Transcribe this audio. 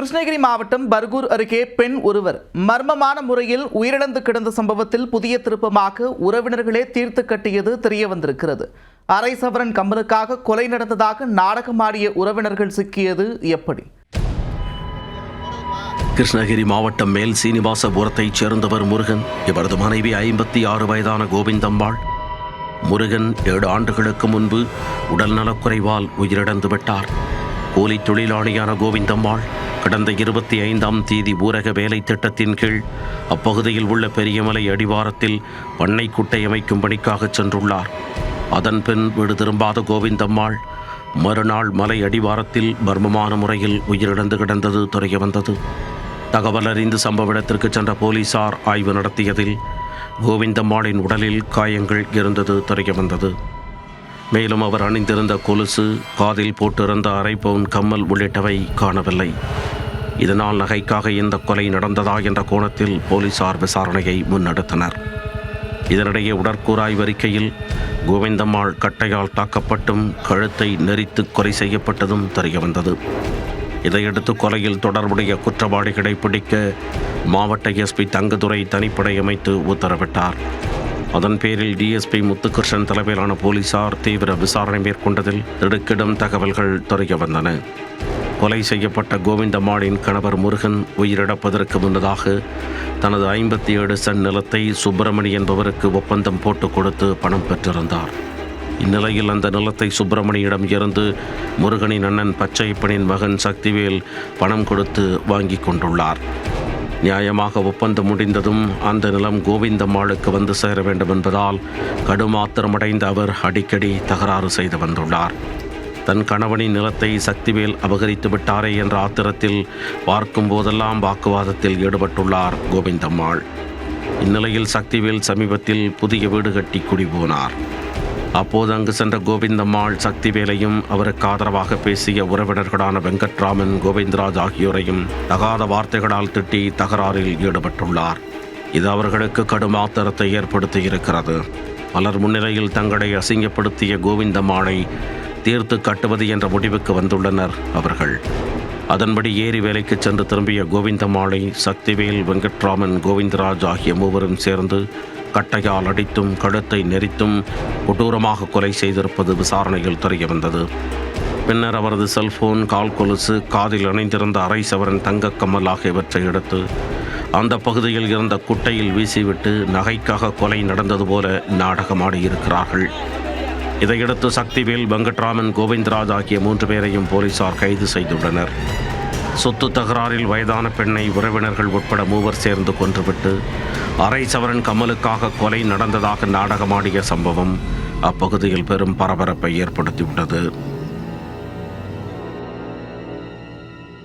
கிருஷ்ணகிரி மாவட்டம் பர்கூர் அருகே பெண் ஒருவர் மர்மமான முறையில் உயிரிழந்து கிடந்த சம்பவத்தில் புதிய திருப்பமாக உறவினர்களே தீர்த்து கட்டியது தெரிய வந்திருக்கிறது. அரை சவரன் கம்மலுக்காக கொலை நடந்ததாக நாடகமாடிய உறவினர்கள் சிக்கியது எப்படி? கிருஷ்ணகிரி மாவட்டம் மேல் சீனிவாசபுரத்தைச் சேர்ந்தவர் முருகன். இவரது மனைவி 56 வயதான கோவிந்தம்மாள். முருகன் 7 ஆண்டுகளுக்கு முன்பு உடல் நலக்குறைவால் உயிரிழந்து விட்டார். கூலி தொழிலாளியான கோவிந்தம்மாள் கடந்த 25ஆம் தேதி ஊரக வேலை திட்டத்தின் கீழ் அப்பகுதியில் உள்ள பெரியமலை அடிவாரத்தில் பண்ணை குட்டை அமைக்கும் பணிக்காக சென்றுள்ளார். அதன் பின் வீடு திரும்பாத கோவிந்தம்மாள் மறுநாள் மலை அடிவாரத்தில் மர்மமான முறையில் உயிரிழந்து கிடந்தது தெரிய வந்தது. தகவல் அறிந்து சம்பவ இடத்திற்கு சென்ற போலீசார் ஆய்வு நடத்தியதில் கோவிந்தம்மாளின் உடலில் காயங்கள் இருந்தது தெரிய வந்தது. மேலும் அவர் அணிந்திருந்த கொலுசு, காதில் போட்டிருந்த அரை பவுன் கம்மல் உள்ளிட்டவை காணவில்லை. இதனால் நகைக்காக இந்த கொலை நடந்ததா என்ற கோணத்தில் போலீசார் விசாரணையை முன்னெடுத்தனர். இதனிடையே உடற்கூறாய்வு அறிக்கையில் கோவிந்தம்மாள் கட்டையால் தாக்கப்பட்டும் கழுத்தை நெரித்து கொலை செய்யப்பட்டதும் தெரிய வந்தது. இதையடுத்து கொலையில் தொடர்புடைய குற்றவாளிகளை பிடிக்க மாவட்ட எஸ்பி தங்கதுரை தனிப்படை அமைத்து உத்தரவிட்டார். அதன் பேரில் டிஎஸ்பி முத்துகிருஷ்ணன் தலைமையிலான போலீசார் தீவிர விசாரணை மேற்கொண்டதில் திடுக்கிடும் தகவல்கள் தெரிய வந்தன. கொலை செய்யப்பட்ட கோவிந்தம்மாளின் கணவர் முருகன் உயிரிழப்பதற்கு முன்னதாக தனது 57 சென்ட் நிலத்தை சுப்பிரமணி என்பவருக்கு ஒப்பந்தம் போட்டு கொடுத்து பணம் பெற்றிருந்தார். இந்நிலையில் அந்த நிலத்தை சுப்பிரமணியிடம் இருந்து முருகனின் அண்ணன் பச்சையப்பனின் மகன் சக்திவேல் பணம் கொடுத்து வாங்கி கொண்டுள்ளார். நியாயமாக ஒப்பந்தம் முடிந்ததும் அந்த நிலம் கோவிந்தம்மாளுக்கு வந்து சேர வேண்டும் என்பதால் கடுமாத்திரமடைந்த அவர் அடிக்கடி தகராறு செய்து வந்துள்ளார். தன் கணவனின் நிலத்தை சக்திவேல் அபகரித்து விட்டாரே என்ற ஆத்திரத்தில் பார்க்கும் போதெல்லாம் வாக்குவாதத்தில் ஈடுபட்டுள்ளார் கோவிந்தம்மாள். இந்நிலையில் சக்திவேல் சமீபத்தில் புதிய வீடு கட்டி குடிபோனார். அப்போது அங்கு சென்ற கோவிந்தம்மாள் சக்திவேலையும் அவருக்கு ஆதரவாக பேசிய உறவினர்களான வெங்கட்ராமன், கோவிந்தராஜ் ஆகியோரையும் தகாத வார்த்தைகளால் திட்டி தகராறில் ஈடுபட்டுள்ளார். இது அவர்களுக்கு கடும் ஆத்திரத்தை ஏற்படுத்தி இருக்கிறது. பலர் முன்னிலையில் தங்களை அசிங்கப்படுத்திய கோவிந்தம்மாளை தீர்த்து கட்டுவது என்ற முடிவுக்கு வந்துள்ளனர் அவர்கள். அதன்படி ஏரி வேலைக்கு சென்று திரும்பிய கோவிந்தம்மாளை சக்திவேல், வெங்கட்ராமன், கோவிந்தராஜ் ஆகிய மூவரும் சேர்ந்து கட்டையால் அடித்தும் கழுத்தை நெரித்தும் கொடூரமாக கொலை செய்திருப்பது விசாரணையில் தெரிய வந்தது. பின்னர் அவரது செல்போன், கால் கொலுசு, காதில் அணிந்திருந்த அரை சவரன் தங்கக் கம்மல் ஆகியவற்றை எடுத்து அந்த பகுதியில் இருந்த குட்டையில் வீசிவிட்டு நகைக்காக கொலை நடந்தது போல நாடகமாடியிருக்கிறார்கள். இதையடுத்து சக்திவேல், வெங்கட்ராமன், கோவிந்தராஜ் ஆகிய 3 பேரையும் போலீசார் கைது செய்துள்ளனர். சொத்து தகராறில் வயதான பெண்ணை உறவினர்கள் உட்பட 3 சேர்ந்து கொன்றுவிட்டு அரை சவரன் கம்மலுக்காக கொலை நடந்ததாக நாடகமாடிய சம்பவம் அப்பகுதியில் பெரும் பரபரப்பை ஏற்படுத்திவிட்டது.